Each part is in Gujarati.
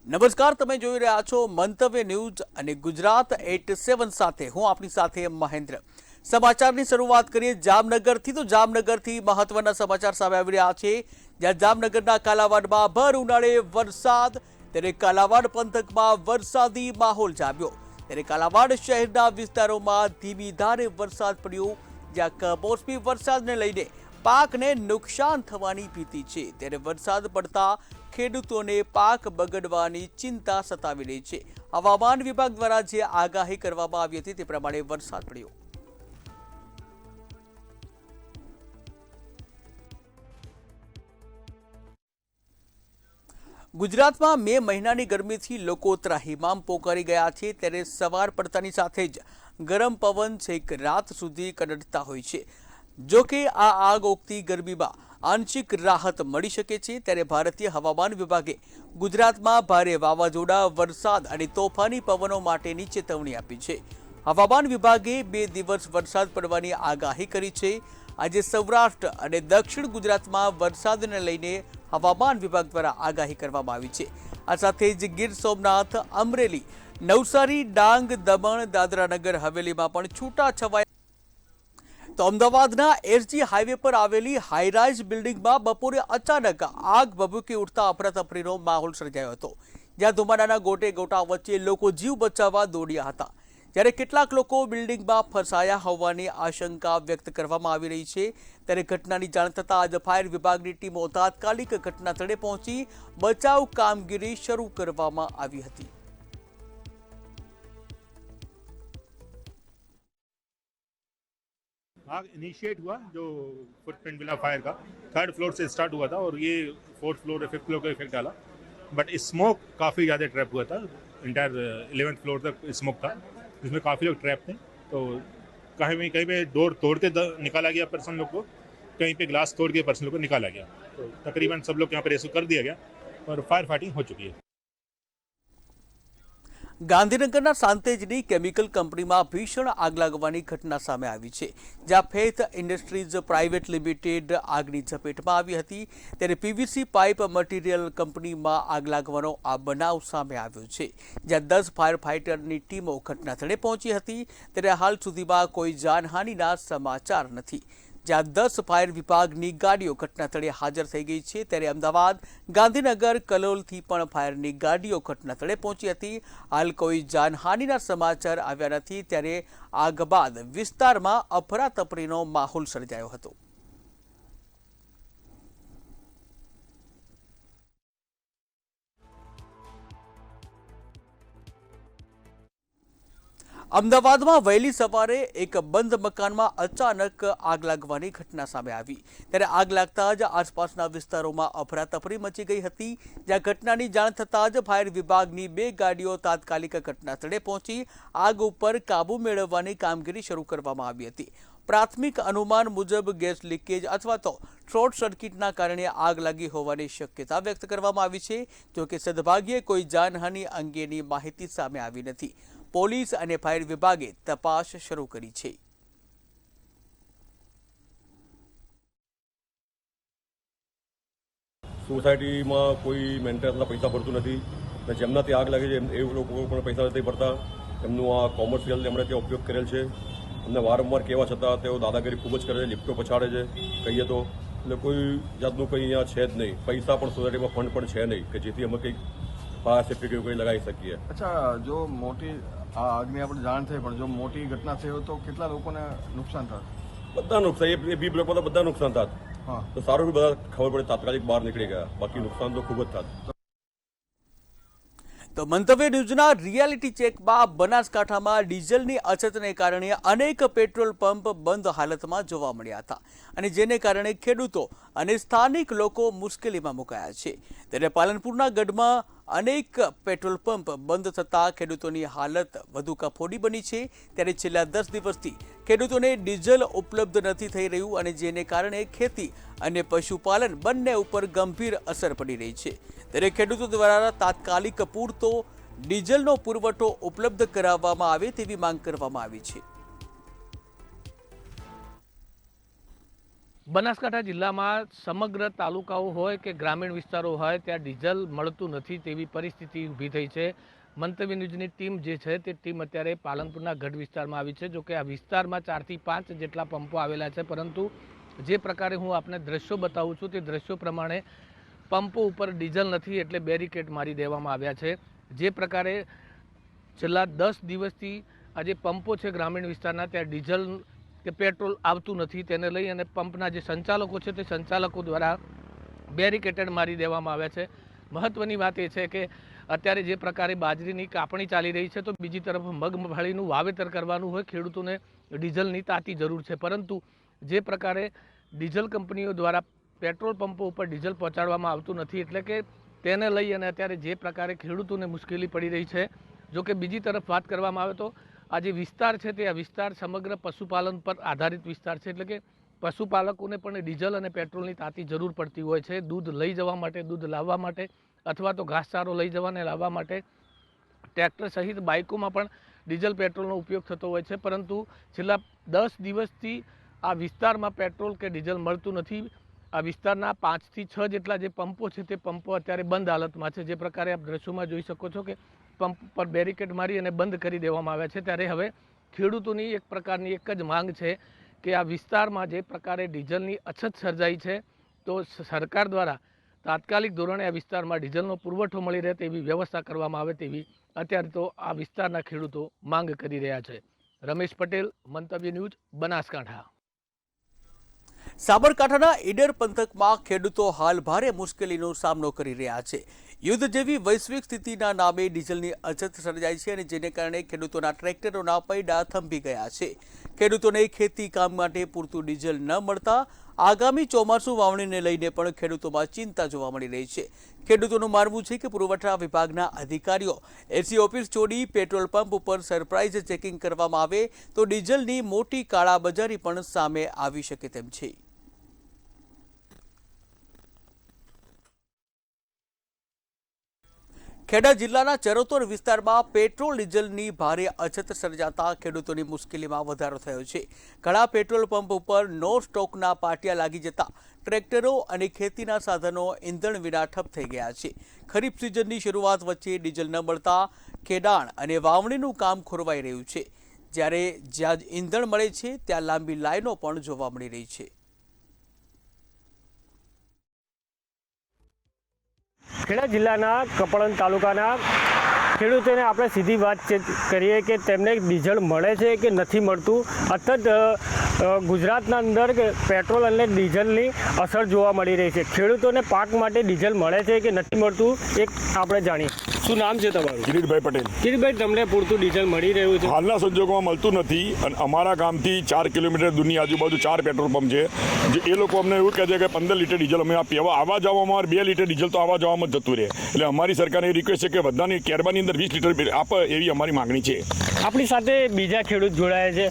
નમસ્કાર, તમે જોઈ રહ્યા છો મંતવ્ય ન્યૂઝ અને ગુજરાત 87 સાથે હું આપની સાથે મહેન્દ્ર। સમાચારની શરૂઆત કરીએ જામનગરથી। તો જામનગરથી મહત્વના સમાચાર સામે આવી રહ્યા છે, જ્યાં જામનગરના કાલાવાડમાં ભર ઉનાળે વરસાદ, ત્યારે કાલાવાડ પંથકમાં વરસાદી માહોલ જામ્યો। ત્યારે કાલાવાડ શહેરના વિસ્તારોમાં ધીમી ધારે વરસાદ પડ્યો, જ્યાં કમોસમી વરસાદને લઈને પાકને નુકસાન થવાની ભીતિ છે। ત્યારે વરસાદ પડતા ખેડૂતોને પાક બગડવાની ચિંતા સતાવી રહી છે। હવામાન વિભાગ દ્વારા જે આગાહી કરવામાં આવી હતી તે પ્રમાણે વરસાદ પડ્યો। ગુજરાતમાં મે મહિનાની ગરમીથી લોકો ત્રાહિમામ પોકારી ગયા છે, ત્યારે સવાર પડતાની સાથે જ ગરમ પવન છેક રાત સુધી કડડતા હોય છે। જો કે આ આગ ઓગતી ગરમીમાં આંશિક રાહત મળી શકે છે, ત્યારે ભારતીય હવામાન વિભાગે ગુજરાતમાં ભારે વાવાઝોડા, વરસાદ અને તોફાની પવનો માટેની ચેતવણી આપી છે। હવામાન વિભાગે 2 દિવસ વરસાદ પડવાની આગાહી કરી છે। આજે સૌરાષ્ટ્ર અને દક્ષિણ ગુજરાતમાં વરસાદને લઈને હવામાન વિભાગ દ્વારા આગાહી કરવામાં આવી છે। આ સાથે જ ગીર સોમનાથ, અમરેલી, નવસારી, ડાંગ, દમણ, દાદરા નગર હવેલીમાં પણ છૂટાછવાયા। તો અમદાવાદના એસજી હાઈવે પર આવેલી હાઈરાઇઝ બિલ્ડિંગમાં બપોરે અચાનક આગ ભભૂકી ઉઠતા અફરાતફરીનો માહોલ સર્જાયો હતો, જ્યાં ધુમાડાના ગોટે ગોટા વચ્ચે લોકો જીવ બચાવવા દોડ્યા હતા। જ્યારે કેટલાક લોકો બિલ્ડિંગમાં ફસાયા હોવાની આશંકા વ્યક્ત કરવામાં આવી રહી છે। ત્યારે ઘટનાની જાણ થતાં આજ ફાયર વિભાગની ટીમો તાત્કાલિક ઘટના સ્થળે પહોંચી બચાવ કામગીરી શરૂ કરવામાં આવી હતી। आग इनिशिएट हुआ जो फुटप्रिंट विला फायर का 3rd फ्लोर से स्टार्ट हुआ था और ये 4th फ्लोर 5th फ्लोर का इफेक्ट डाला, बट स्मोक काफ़ी ज़्यादा ट्रैप हुआ था। इंटायर 11th फ्लोर तक स्मोक था, जिसमें काफ़ी लोग ट्रैप थे। तो कहीं पे डोर तोड़ते निकाला गया पर्सन लोग को, कहीं पे ग्लास तोड़ के पर्सन लोग को निकाला गया। तो तकरीबन सब लोग यहाँ पर रेस्क्यू कर दिया गया और फायर फाइटिंग हो चुकी है। ગાંધીનગરના સાંતેજની કેમિકલ કંપનીમાં ભીષણ આગ લાગવાની ઘટના સામે આવી છે, જ્યાં ફેથ ઇન્ડસ્ટ્રીઝ પ્રાઇવેટ લિમિટેડ આગની ઝપેટમાં આવી હતી। ત્યારે પીવીસી પાઇપ મટીરિયલ કંપનીમાં આગ લાગવાનો આ બનાવ સામે આવ્યો છે, જ્યાં 10 ફાયર ફાઇટરની ટીમો ઘટના સ્થળે પહોંચી હતી। ત્યારે હાલ સુધીમાં કોઈ જાનહાનિના સમાચાર નથી, જ્યાં 10 ફાયર વિભાગની ગાડીઓ ઘટના સ્થળે હાજર થઈ ગઈ છે। ત્યારે અમદાવાદ, ગાંધીનગર, કલોલથી પણ ફાયરની ગાડીઓ ઘટના સ્થળે પહોંચી હતી। હાલ કોઈ જાનહાનિના સમાચાર આવ્યા નથી। ત્યારે આગ બાદ વિસ્તારમાં અફરાતફરીનો માહોલ સર્જાયો હતો। અમદાવાદમાં વહેલી સવારે એક બંધ મકાનમાં અચાનક આગ લાગવાની ઘટના સામે આવી। ત્યારે આગ લાગતા જ આસપાસના વિસ્તારોમાં અફરાતફરી મચી ગઈ હતી, જ્યાં ઘટનાની જાણ થતાં જ ફાયર વિભાગની 2 ગાડીઓ તાત્કાલિક ઘટના સ્થળે પહોંચી આગ ઉપર કાબુ મેળવવાની કામગીરી શરૂ કરવામાં આવી હતી। પ્રાથમિક અનુમાન મુજબ ગેસ લીકેજ અથવા તો શોર્ટ સર્કિટના કારણે આગ લાગી હોવાની શક્યતા વ્યક્ત કરવામાં આવી છે। જો કે સદભાગ્યે કોઈ જાનહાનિ અંગેની માહિતી સામે આવી નથી। પોલીસ અને ફાયર વિભાગે તપાસ શરૂ કરી છે। સોસાયટીમાં કોઈ મેન્ટેનન્સના પૈસા ભરતું નથી, અને જેમના ત્યાં આગ લાગે છે એ લોકો પણ પૈસા નથી ભરતા। એમનું આ કોમર્શિયલ એમણે ત્યાં ઉપયોગ કરેલ છે। એમને વારંવાર કહેવા છતાં તેઓ દાદાગીરી ખૂબ જ કરે છે, લિફ્ટો પછાડે છે કહીએ તો। એટલે કોઈ જાતનું કંઈ અહીંયા છે જ નહીં, પૈસા પણ સોસાયટીમાં ફંડ પણ છે નહીં કે જેથી અમે કંઈક ફાયર સેફ્ટી કંઈ લગાવી શકીએ। અચ્છા, જો મોટી આ આગની આપણે જાણ થઈ, પણ જો મોટી ઘટના થઈ હોય તો કેટલા લોકોને નુકસાન થાય? બધા નુકસાન, એ બી બ્લોકમાં તો બધા નુકસાન થાત। હા, તો સારું કે બધા ખબર પડે તાત્કાલિક બહાર નીકળી ગયા, બાકી નુકસાન તો ખૂબ જ થાત। તો મંતવ્ય ન્યૂઝના રિયાલિટી ચેકમાં બનાસકાંઠામાં ડીઝલની અછતને કારણે અનેક પેટ્રોલ પંપ બંધ હાલતમાં જોવા મળ્યા હતા, અને જેને કારણે ખેડૂતો અને સ્થાનિક લોકો મુશ્કેલીમાં મુકાયા છે। ત્યારે પાલનપુરના ગઢમાં અનેક પેટ્રોલ પંપ બંધ થતાં ખેડૂતોની હાલત વધુ કફોડી બની છે। ત્યારે છેલ્લા 10 દિવસથી ખેડૂતોને ડીઝલ ઉપલબ્ધ નથી થઈ રહ્યું, અને જેને કારણે ખેતી અને પશુપાલન બંને ઉપર ગંભીર અસર પડી રહી છે। ત્યારે ખેડૂતો દ્વારા તાત્કાલિક પૂરતો ડીઝલનો પુરવઠો ઉપલબ્ધ કરાવવામાં આવે તેવી માંગ કરવામાં આવી છે। બનાસકાંઠા જિલ્લામાં સમગ્ર તાલુકાઓ હોય કે ગ્રામીણ વિસ્તારો હોય ત્યાં ડીઝલ મળતું નથી તેવી પરિસ્થિતિ ઊભી થઈ છે. મંતવ્ય ન્યૂઝની ટીમ જે છે તે ટીમ અત્યારે પાલનપુરના ગઢ વિસ્તારમાં આવી છે. જોકે આ વિસ્તારમાં 4 થી 5 જેટલા પંપો આવેલા છે, પરંતુ જે પ્રકારે હું આપને દ્રશ્યો બતાવું છું તે દ્રશ્યો પ્રમાણે પંપો ઉપર ડીઝલ નથી એટલે બેરિકેડ મારી દેવામાં આવ્યા છે. જે પ્રકારે છેલ્લા 10 દિવસથી આ જે પંપો છે ગ્રામીણ વિસ્તારના ત્યાં ડીઝલ કે પેટ્રોલ આવતું નથી, તેને લઈ અને પંપના જે સંચાલકો છે તે સંચાલકો દ્વારા બેરિકેટેડ મારી દેવામાં આવ્યા છે. મહત્ત્વની વાત એ છે કે અત્યારે જે પ્રકારે બાજરીની કાપણી ચાલી રહી છે, તો બીજી તરફ મગફળીનું વાવેતર કરવાનું હોય, ખેડૂતોને ડીઝલની તાતી જરૂર છે, પરંતુ જે પ્રકારે ડીઝલ કંપનીઓ દ્વારા પેટ્રોલ પંપો ઉપર ડીઝલ પહોંચાડવામાં આવતું નથી, એટલે કે તેને લઈ અને અત્યારે જે પ્રકારે ખેડૂતોને મુશ્કેલી પડી રહી છે. જોકે બીજી તરફ વાત કરવામાં આવે તો આ જે વિસ્તાર છે તે આ વિસ્તાર સમગ્ર પશુપાલન પર આધારિત વિસ્તાર છે, એટલે કે પશુપાલકોને પણ ડીઝલ અને પેટ્રોલની તાતી જરૂર પડતી હોય છે. દૂધ લઈ જવા માટે, દૂધ લાવવા માટે, અથવા તો ઘાસચારો લઈ જવાને લાવવા માટે ટ્રેક્ટર સહિત બાઇકોમાં પણ ડીઝલ પેટ્રોલનો ઉપયોગ થતો હોય છે, પરંતુ છેલ્લા 10 દિવસથી આ વિસ્તારમાં પેટ્રોલ કે ડીઝલ મળતું નથી. આ વિસ્તારના 5 થી 6 જેટલા જે પંપો છે તે પંપો અત્યારે બંધ હાલતમાં છે. જે પ્રકારે આપ દ્રશ્યોમાં જોઈ શકો છો કે પંપ પર બેરિકેડ મારી અને બંધ કરી દેવામાં આવ્યા છે. ત્યારે હવે ખેડૂતોની એક પ્રકારની એક જ માંગ છે કે આ વિસ્તારમાં જે પ્રકારે ડીઝલની અછત સર્જાઈ છે, તો સરકાર દ્વારા તાત્કાલિક ધોરણે આ વિસ્તારમાં ડીઝલનો પુરવઠો મળી રહે તેવી વ્યવસ્થા કરવામાં આવે તેવી અત્યારે તો આ વિસ્તારના ખેડૂતો માંગ કરી રહ્યા છે. રમેશ પટેલ, મંતવ્ય ન્યૂઝ, બનાસકાંઠા. સાબરકાંઠાના ઈડર પંથકમાં ખેડૂતો હાલ ભારે મુશ્કેલીનો સામનો કરી રહ્યા છે. યુદ્ધ જેવી વૈશ્વિક સ્થિતિના નામે ડીઝલની અછત સર્જાઈ છે અને જેને કારણે ખેડૂતોના ટ્રેક્ટરોના પૈડા થંભી ગયા છે. ખેડૂતોને ખેતી કામ માટે પૂરતું ડીઝલ ન મળતા આગામી ચોમાસું વાવણીને લઈને પણ ખેડૂતોમાં ચિંતા જોવા મળી રહી છે. ખેડૂતોનું માનવું છે કે પુરવઠા વિભાગના અધિકારીઓ એસી ઓફિસ છોડી પેટ્રોલ પંપ ઉપર સરપ્રાઇઝ ચેકિંગ કરવામાં આવે તો ડીઝલની મોટી કાળાબજારી પણ સામે આવી શકે તેમ છે. ખેડા જિલ્લાના ચરોતર વિસ્તારમાં પેટ્રોલ ડીઝલની ભારે અછત સર્જાતા ખેડૂતોની મુશ્કેલીમાં વધારો થયો છે. ઘણા પેટ્રોલ પંપ ઉપર નો સ્ટોકના પાટિયા લાગી જતા ટ્રેક્ટરો અને ખેતીના સાધનો ઈંધણ વિના ઠપ થઈ ગયા છે. ખરીફ સિઝનની શરૂઆત વચ્ચે ડીઝલ ન મળતા ખેડાણ અને વાવણીનું કામ ખોરવાઈ રહ્યું છે, જ્યારે જ્યાં ઈંધણ મળે છે ત્યાં લાંબી લાઈનો પણ જોવા મળી રહી છે. ખેડા જિલ્લાના કપડન તાલુકાના ખેડૂતોને આપણે સીધી વાતચીત કરીએ કે તેમને ડીઝલ મળે છે કે નથી મળતું. સતત ગુજરાતના અંદર પેટ્રોલ અને ડીઝલની અસર જોવા મળી રહી છે. ખેડૂતોને પાક માટે ડીઝલ મળે છે કે નથી મળતું એક આપણે જાણીએ. શું નામ છે તમારું? કિરીટભાઈ પટેલ. કિરીટભાઈ, તમને પૂરતું ડીઝલ મળી રહ્યું છે? હાલના સંજોગોમાં મળતું નથી અને અમારા ગામથી 4 કિલોમીટર દૂરની આજુબાજુ 4 પેટ્રોલ પંપ છે, જે એ લોકો અમને એવું કહે છે કે 15 લીટર ડીઝલ અમે આપીએ. હવે આવવા જવામાં 2 લીટર ડીઝલ તો આવવા જવામાં જ જતું રહે. એટલે અમારી સરકારને રિક્વેસ્ટ છે કે બધાની કેરબાની અંદર 20 લીટર આપે એવી અમારી માગણી છે. આપણી સાથે બીજા ખેડૂત જોડાયા છે.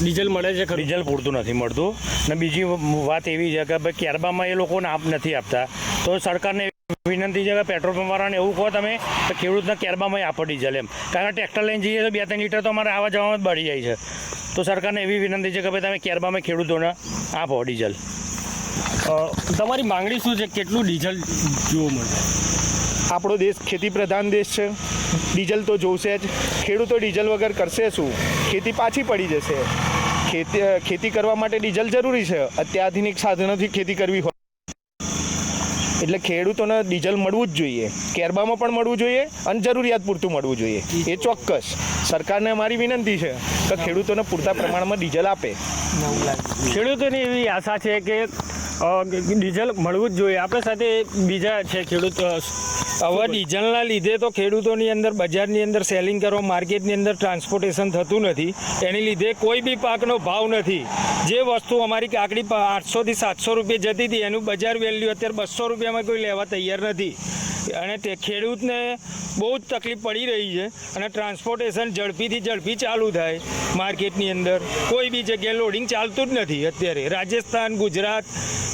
ડીઝલ મળે છે? ડીઝલ પૂરતું નથી મળતું. અને બીજી વાત એવી છે કે ભાઈ કેરબામાં એ લોકોને નથી આપતા, તો સરકારને વિનંતી છે કે પેટ્રોલ પંપવાળાને એવું કહો તમે કે ખેડૂતના કેરબામાં આપો ડીઝલ એમ. કારણ કે ટ્રેક્ટર લઈને જઈએ તો 2-3 લીટર તો અમારે આવવા જવામાં જ બળી જાય છે. તો સરકારને એવી વિનંતી છે કે ભાઈ તમે કેરબામાં ખેડૂતોને આપો ડીઝલ. તમારી માંગણી શું છે? કેટલું ડીઝલ જોવા મળે? આપણો દેશ ખેતી પ્રધાન દેશ છે, ડીઝલ તો જોશે જ. ખેડૂતો ડીઝલ વગર કરશે શું? ખેતી પાછી પડી જશે. ખેતી કરવા માટે ડીઝલ જરૂરી છે. અત્યાધુનિક સાધનોથી ખેતી કરવી હોય એટલે ખેડૂતોને ડીઝલ મળવું જ જોઈએ. કેરબામાં પણ મળવું જોઈએ અને જરૂરિયાત પૂરતું મળવું જોઈએ. એ ચોક્કસ સરકારને અમારી વિનંતી છે કે ખેડૂતોને પૂરતા પ્રમાણમાં ડીઝલ આપે. ખેડૂતોની એવી આશા છે કે ડીઝલ મળવું જ જોઈએ. આપણી સાથે બીજા છે ખેડૂત. હવે ડીઝલના લીધે તો ખેડૂતોની અંદર બજારની અંદર સેલિંગ કરવા, માર્કેટની અંદર ટ્રાન્સપોર્ટેશન થતું નથી. એની લીધે કોઈ બી પાકનો ભાવ નથી. જે વસ્તુ અમારી કાકડી 800 થી 700 રૂપિયા જતી હતી એનું બજાર વેલ્યુ અત્યારે 200 રૂપિયામાં કોઈ લેવા તૈયાર નથી. અને તે ખેડૂતને બહુ જ તકલીફ પડી રહી છે. અને ટ્રાન્સપોર્ટેશન ઝડપી ચાલુ થાય માર્કેટની અંદર. કોઈ બી જગ્યાએ લોડિંગ ચાલતું જ નથી અત્યારે. રાજસ્થાન,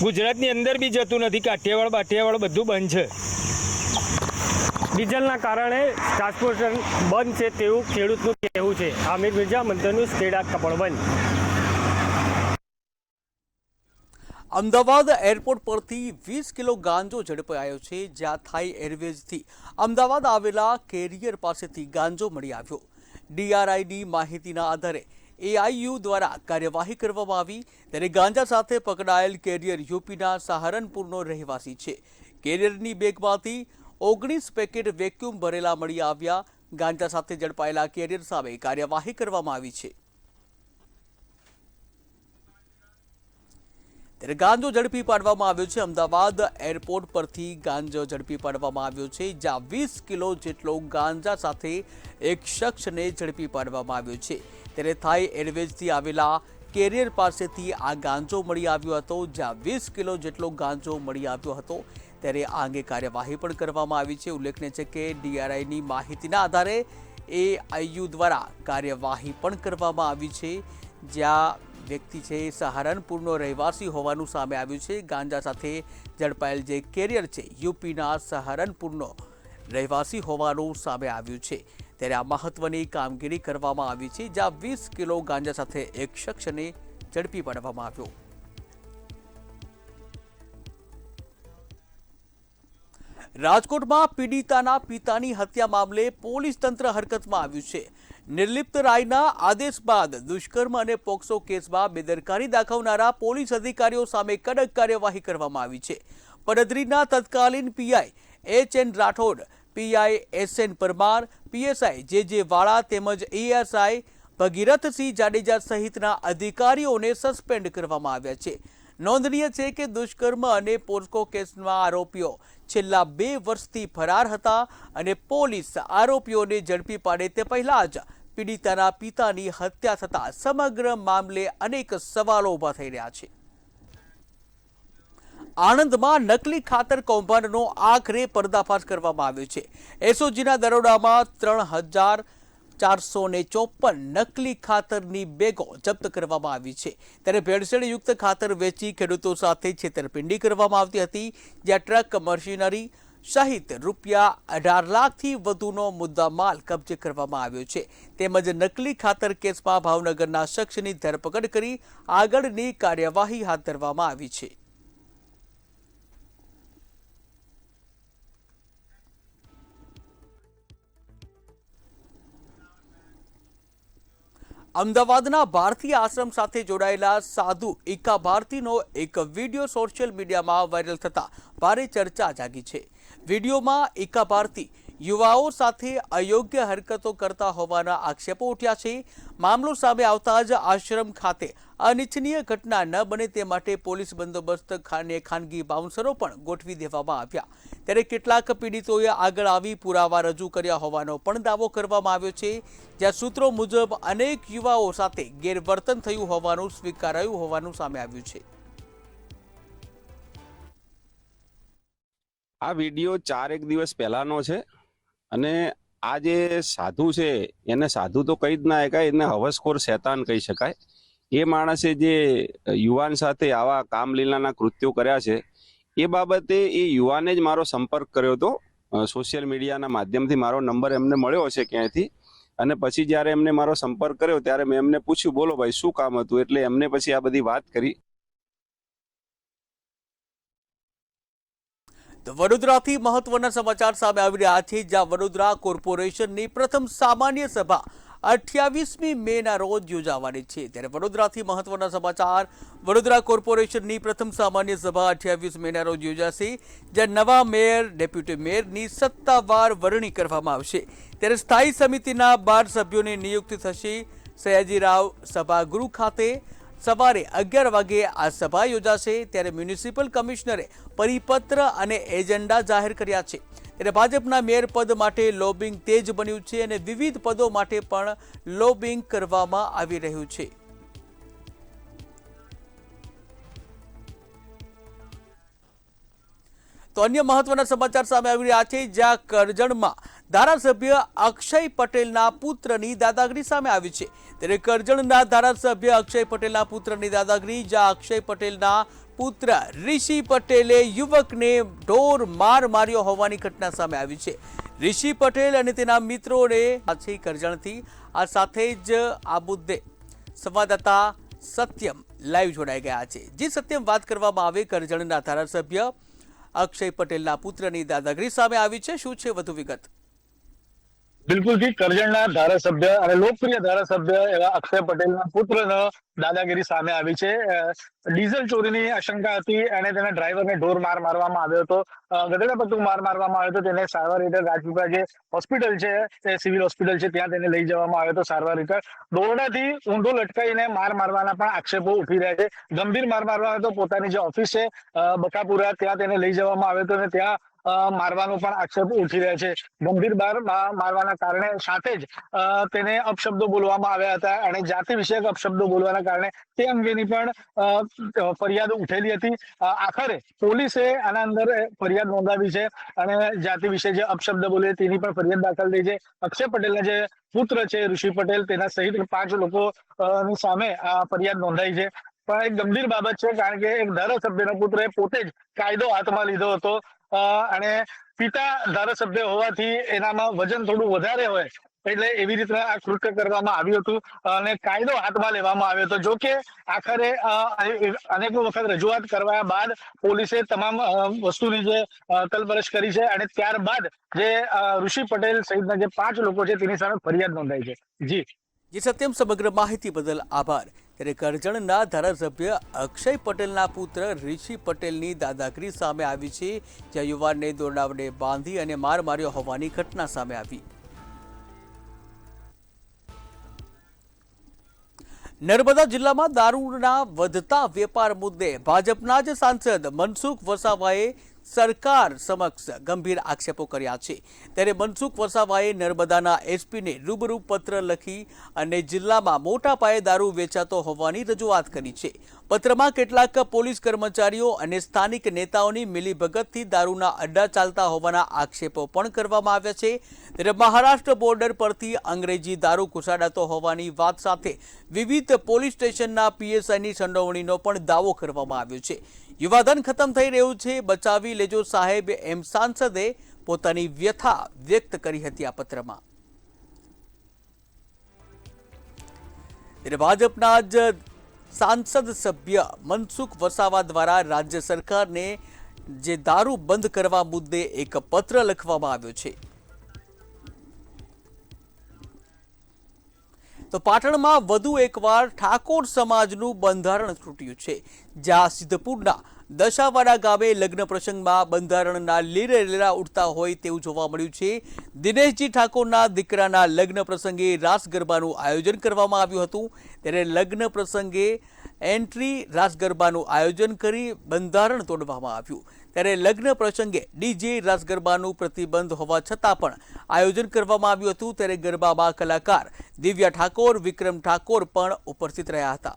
ગુજરાતની અંદર બી જતું નથી. કાઠિયાવાડ બધું બંધ છે. ડીઝલના કારણે ટ્રાન્સપોર્ટેશન બંધ છે તેવું ખેડૂતનું કહેવું છે. આમિર મિર્ઝા, મંતવ્ય ન્યૂઝ, ખેડા, કપડવંજ. અમદાવાદ એરપોર્ટ પરથી 20 કિલો ગાંજો ઝડપાયો છે, જ્યાં થાઈ એરવેઝથી અમદાવાદ આવેલા કેરિયર પાસેથી ગાંજો મળી આવ્યો. DRIની માહિતીના આધારે AIU દ્વારા કાર્યવાહી કરવામાં આવી. ત્યારે ગાંજા સાથે પકડાયેલ કેરિયર યુપીના સહારનપુરનો રહેવાસી છે. કેરિયરની બેગમાંથી 19 પેકેટ વેક્યુમ ભરેલા મળી આવ્યા. ગાંજા સાથે ઝડપાયેલા કેરિયર સામે કાર્યવાહી કરવામાં આવી છે. ત્યારે ગાંજો ઝડપી પાડવામાં આવ્યો છે. અમદાવાદ એરપોર્ટ પરથી ગાંજો ઝડપી પાડવામાં આવ્યો છે, જ્યાં 20 કિલો જેટલો ગાંજા સાથે એક શખ્સને ઝડપી પાડવામાં આવ્યો છે. ત્યારે થાઈ એરવેઝથી આવેલા કેરિયર પાસેથી આ ગાંજો મળી આવ્યો હતો, જ્યાં 20 કિલો જેટલો ગાંજો મળી આવ્યો હતો. ત્યારે આ અંગે કાર્યવાહી પણ કરવામાં આવી છે. ઉલ્લેખનીય છે કે DRIની માહિતીના આધારે AIU દ્વારા કાર્યવાહી પણ કરવામાં આવી છે, જ્યાં વ્યક્તિ છે સહારનપુરનો રહેવાસી હોવાનું સામે આવ્યું છે. ગાંજા સાથે ઝડપાયેલ જે કેરિયર છે યુપીના સહારનપુરનો રહેવાસી હોવાનું સામે આવ્યું છે. ત્યારે આ મહત્વની કામગીરી કરવામાં આવી છે, જ્યાં 20 કિલો ગાંજા સાથે એક શખ્સને ઝડપી પાડવામાં આવ્યો. રાજકોટમાં પીડિતાના પિતાની હત્યા મામલે પોલીસ તંત્ર હરકતમાં આવ્યું છે. નિર્લિપ્ત રાયના આદેશ બાદ દુષ્કર્મ અને પોક્સો કેસમાં બેદરકારી દાખવનારા પોલીસ અધિકારીઓ સામે કડક કાર્યવાહી કરવામાં આવી છે. પડદરીના તત્કાલીન PI HN Rathod, PI SN Parmar, PSI JJ વાળા તેમજ ASI ભગીરથસિંહ જાડેજા સહિતના અધિકારીઓને સસ્પેન્ડ કરવામાં આવ્યા છે. નોંધનીય છે કે દુષ્કર્મ અને પોક્સો કેસના આરોપીઓ છેલ્લા 2 વર્ષથી ફરાર હતા અને પોલીસ આરોપીઓને ઝડપી પાડે તે પહેલા જ પીડિતાના પિતાની હત્યા થતા સમગ્ર મામલે અનેક સવાલો ઊભા થઈ રહ્યા છે. આણંદમાં નકલી ખાતર કૌભાંડનો આખરે પર્દાફાશ કરવામાં આવ્યો છે. SOGના દરોડામાં 3,454 નકલી ખાતરની બેગો જપ્ત કરવામાં આવી છે. ત્યારે ભેળસેળયુક્ત ખાતર વેચી ખેડૂતો સાથે છેતરપિંડી કરવામાં આવતી હતી, જ્યાં ટ્રક, મશીનરી સહિત રૂપિયા 18 લાખથી વધુનો મુદ્દામાલ કબજે કરવામાં આવ્યો છે. તેમજ નકલી ખાતર કેસમાં ભાવનગરના શખ્સની ધરપકડ કરી આગળની કાર્યવાહી હાથ ધરવામાં આવી છે. અમદાવાદના ભારતીય આશ્રમ સાથે જોડાયેલા સાધુ ઈકા ભારતીનો એક વિડીયો સોશિયલ મીડિયામાં વાયરલ થતા ભારે ચર્ચા જાગી છે. વિડીયોમાં ઈકા ભારતી યુવાઓ સાથે અયોગ્ય હરકતો કરતા હોવાના આક્ષેપો ઉઠ્યા છે. મામલો સામે આવતા જ આશ્રમ ખાતે અનિચ્છનીય ઘટના ન બને તે માટે પોલીસ બંદોબસ્ત અને ખાનગી બાઉન્સરો પણ ગોઠવી દેવામાં આવ્યા. ત્યારે કેટલાક પીડિતોએ આગળ આવી પુરાવા રજૂ કર્યા હોવાનો પણ દાવો કરવામાં આવ્યો છે, જ્યાં સૂત્રો મુજબ અનેક યુવાઓ સાથે ગેરવર્તન થયું હોવાનું સ્વીકારાયું હોવાનું સામે આવ્યું છે. આ વિડીયો 4 દિવસ પહેલાનો છે અને આ જે સાધુ છે એને સાધુ તો કહી જ ના શકાય, એને હવસખોર શૈતાન કહી શકાય. એ માણસે જે યુવાન સાથે આવા કામલીલાના કૃત્યો કર્યા છે એ બાબતે એ યુવાને જ મારો સંપર્ક કર્યો હતો. સોશિયલ મીડિયાના માધ્યમથી મારો નંબર એમને મળ્યો હશે ક્યાંયથી, અને પછી જ્યારે એમને મારો સંપર્ક કર્યો ત્યારે મેં એમને પૂછ્યું, બોલો ભાઈ શું કામ હતું? એટલે એમને પછી આ બધી વાત કરી. તો વડોદરાથી મહત્વના સમાચાર સામે આવી રહ્યા છે, જ્યાં વડોદરા કોર્પોરેશનની પ્રથમ સામાન્ય સભા 28મી મેના રોજ યોજાવાની છે. ત્યારે વડોદરાથી મહત્વના સમાચાર, વડોદરા કોર્પોરેશનની પ્રથમ સામાન્ય સભા 28 મેના રોજ યોજાશે, જ્યાં નવા મેયર, ડેપ્યુટી મેયરની સત્તાવાર વરણી કરવામાં આવશે. ત્યારે સ્થાયી સમિતિના 12 સભ્યોની નિયુક્તિ થશે. સયાજીરાવ સભાગૃહ ખાતે સવારે 11 વાગે આ સભા યોજાશે. ત્યારે મ્યુનિસિપલ કમિશનરે પરિપત્ર અને એજન્ડા જાહેર કર્યા છે. ત્યારે ભાજપના મેયર પદ માટે લોબિંગ તેજ બન્યું છે અને વિવિધ પદો માટે પણ લોબિંગ કરવામાં આવી રહ્યું છે. તો અન્ય મહત્વના સમાચાર સામે આવી રહ્યા છે, જ્યાં કરજણમાં ધારાસભ્ય અક્ષય પટેલના પુત્રની દાદાગીરી સામે આવી છે. ત્યારે કરજણના ધારાસભ્ય અક્ષય પટેલના પુત્રની દાદાગીરી, જ્યાં અક્ષય પટેલના પુત્ર ઋષિ પટેલે યુવકને ઢોર માર માર્યો હોવાની ઘટના સામે આવી છે. ઋષિ પટેલ અને તેના મિત્રોને કરજણથી આ સાથે જ આ મુદ્દે સંવાદદાતા સત્યમ લાઈવ જોડાઈ ગયા છે। જે સત્યમ વાત કરવામાં આવે કરજણના ધારાસભ્ય અક્ષય પટેલના પુત્રની દાદાગીરી સામે આવી છે। શું છે વધુ વિગત? બિલકુલથી કરજણના ધારાસભ્ય અને લોકપ્રિય ધારાસભ્ય એવા અક્ષય પટેલના પુત્રનો દાદાગીરી સામે આવી છે। ડીઝલ ચોરીની આશંકા હતી અને તેના ડ્રાઈવરને ઢોર માર મારવામાં આવ્યો હતો, ગધેડા પટ્ટું માર મારવામાં આવ્યો હતો। તેને સારવાર હેઠળ રાજપીપળા જે હોસ્પિટલ છે, તે સિવિલ હોસ્પિટલ છે, ત્યાં તેને લઈ જવામાં આવ્યો હતો સારવાર હેઠળ। દોરડાથી ઊંધો લટકાઈને માર મારવાના પણ આક્ષેપો ઉઠી રહ્યા છે। ગંભીર માર મારવાનો હતો। પોતાની જે ઓફિસ છે બકાપુરા, ત્યાં તેને લઈ જવામાં આવ્યો હતો અને ત્યાં મારવાનો પણ આક્ષેપ ઉઠી રહ્યા છે। ગંભીર મારવાના કારણે સાથે જ તેને અપશબ્દો બોલવામાં આવ્યા હતા અને જાતિ વિષયક અપશબ્દો બોલવાના કારણે તે અંગેની પણ ફરિયાદ ઉઠેલી હતી। આખરે પોલીસે આના અંદર ફરિયાદ નોંધાવી છે અને જાતિ વિશે જે અપશબ્દ બોલે તેની પણ ફરિયાદ દાખલ થઈ છે। અક્ષય પટેલના જે પુત્ર છે ઋષિ પટેલ, તેના સહિત 5 લોકોની સામે આ ફરિયાદ નોંધાઈ છે। પણ એક ગંભીર બાબત છે, કારણ કે એક ધારાસભ્યનો પુત્રએ પોતે જ કાયદો હાથમાં લીધો હતો અને પિતા ધારાસભ્ય હોવાથી એનામાં વજન થોડું વધારે હોય એટલે એવી રીતના આ કૃત્ય કરવામાં આવ્યું હતું અને કાયદો હાથમાં લેવામાં આવ્યો હતો। જો કે આખરે અનેક વખત રજૂઆત કરવા બાદ પોલીસે તમામ વસ્તુની જે તલપરશ કરી છે અને ત્યારબાદ જે ઋષિ પટેલ સહિતના જે 5 લોકો છે તેની સામે ફરિયાદ નોંધાઈ છે। જી સત્યમ, સમગ્ર માહિતી બદલ આભાર। ત્યારે કરજણના ધારાસભ્ય અક્ષય પટેલના પુત્ર ઋષિ પટેલની દાદાગીરી સામે આવી છે, જ્યાં યુવાનને દોરડાને બાંધી અને માર માર્યો હોવાની ઘટના સામે આવી। નર્મદા જિલ્લામાં દારૂના વધતા વેપાર મુદ્દે ભાજપના જ સાંસદ મનસુખ વસાવાએ સરકાર સમક્ષ ગંભીર આક્ષેપો કર્યા છે। ત્યારે મનસુખ વસાવાએ નર્મદાના એસપીને રૂબરૂ પત્ર લખી અને જિલ્લામાં મોટા પાયે દારૂ વેચાતો હોવાની રજૂઆત કરી છે। પત્રમાં કેટલાક પોલીસ કર્મચારીઓ અને સ્થાનિક નેતાઓની મિલીભગતથી દારૂના અડ્ડા ચાલતા હોવાના આક્ષેપો પણ કરવામાં આવ્યા છે। ત્યારે મહારાષ્ટ્ર બોર્ડર પરથી અંગ્રેજી દારૂ ઘુસાડાતો હોવાની વાત સાથે વિવિધ પોલીસ સ્ટેશનના પીએસઆઈની સંડોવણીનો પણ દાવો કરવામાં આવ્યો છે। યુવાધન ખતમ થઈ રહ્યું છે, બચાવી લેજો સાહેબ, એમ સાંસદે પોતાની વ્યથા વ્યક્ત કરી હતી આ પત્રમાં। ત્યારે ભાજપના જ સાંસદ સભ્ય મનસુખ વસાવા દ્વારા રાજ્ય સરકારને જે દારૂ બંધ કરવા મુદ્દે એક પત્ર લખવામાં આવ્યો છે। તો પાટણમાં વધુ એકવાર ઠાકોર સમાજનું બંધારણ તૂટ્યું છે, જ્યાં સિદ્ધપુરના દશાવાડા ગામે લગ્ન પ્રસંગમાં બંધારણના લીરેલીરા ઉડતા હોય તેવું જોવા મળ્યું છે। દિનેશજી ઠાકોરના દીકરાના લગ્ન પ્રસંગે રાસ ગરબાનું આયોજન કરવામાં આવ્યું હતું। ત્યારે લગ્ન પ્રસંગે એન્ટ્રી રાસ ગરબાનું આયોજન કરી બંધારણ તોડવામાં આવ્યું। ત્યારે લગ્ન પ્રસંગે ડીજે રાસ ગરબાનું પ્રતિબંધ હોવા છતાં પણ આયોજન કરવામાં આવ્યું હતું। ત્યારે ગરબામાં કલાકાર દિવ્યા ઠાકોર, વિક્રમ ઠાકોર પણ ઉપસ્થિત રહ્યા હતા।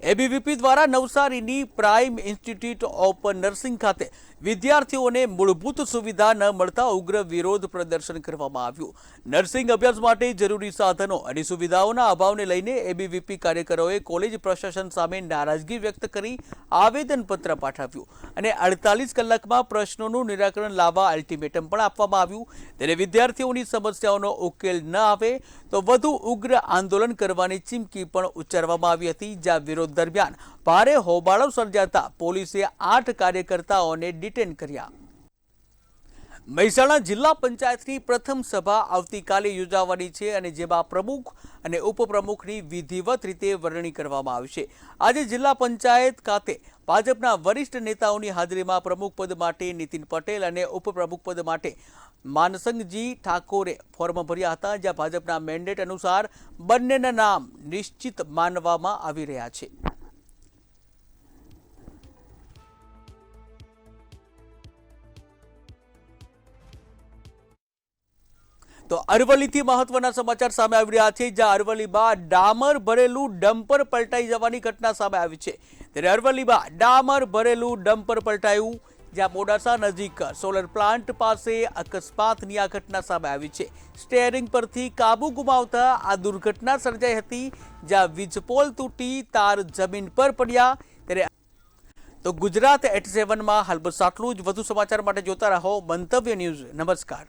એબીવીપી દ્વારા નવસારીની પ્રાઇમ ઇન્સ્ટિટ્યૂટ ઓફ નર્સિંગ ખાતે વિદ્યાર્થીઓને મૂળભૂત સુવિધા ન મળતા ઉગ્ર વિરોધ પ્રદર્શન કરવામાં આવ્યું। નર્સિંગ અભ્યાસ માટે જરૂરી સાધનો અને સુવિધાઓના અભાવને લઈને એબીવીપી કાર્યકરોએ કોલેજ પ્રશાસન સામે નારાજગી વ્યક્ત કરી આવેદનપત્ર પાઠવ્યું અને 48 કલાકમાં પ્રશ્નોનું નિરાકરણ લાવવા અલ્ટિમેટમ પણ આપવામાં આવ્યું। ત્યારે વિદ્યાર્થીઓની સમસ્યાઓનો ઉકેલ ન આવે તો વધુ ઉગ્ર આંદોલન કરવાની ચીમકી પણ ઉચ્ચારવામાં આવી હતી, જ્યાં વિરોધ દરમિયાન ભારે હોબાળો સર્જાતા પોલીસે 8 કાર્યકર્તાઓને ડિટેન કર્યા। મહેસાણા જિલ્લા પંચાયતની પ્રથમ સભા આવતીકાલે યોજાવાની છે અને જેમાં પ્રમુખ અને ઉપપ્રમુખની વિધિવત રીતે વરણી કરવામાં આવશે। આજે જિલ્લા પંચાયત ખાતે ભાજપના વરિષ્ઠ નેતાઓની હાજરીમાં પ્રમુખ પદ માટે નીતિન પટેલ અને ઉપપ્રમુખ પદ માટે માનસંગજી ઠાકોરે ફોર્મ ભર્યા હતા, જ્યાં ભાજપના મેન્ડેટ અનુસાર બંનેના નામ નિશ્ચિત માનવામાં આવી રહ્યા છે। તો અરવલ્લીથી મહત્વના સમાચાર સામે આવી રહ્યા છે, જ્યાં અરવલ્લીમાં ડામર ભરેલું ડમ્પર પલટાઈ જવાની ઘટના સામે આવી છે। ત્યારે અરવલ્લીમાં ડામર ભરેલું ડમ્પર પલટાયું, જ્યાં મોડાસા નજીક સોલર પ્લાન્ટ પાસે અકસ્માતની આ ઘટના સામે આવી છે। સ્ટેરિંગ પરથી કાબુ ગુમાવતા આ દુર્ઘટના સર્જાઈ હતી, જ્યાં વીજપોલ તૂટી તાર જમીન પર પડ્યા। ત્યારે તો ગુજરાત 87માં હાલ બસ આટલું જ। વધુ સમાચાર માટે જોતા રહો મંતવ્ય ન્યૂઝ। નમસ્કાર।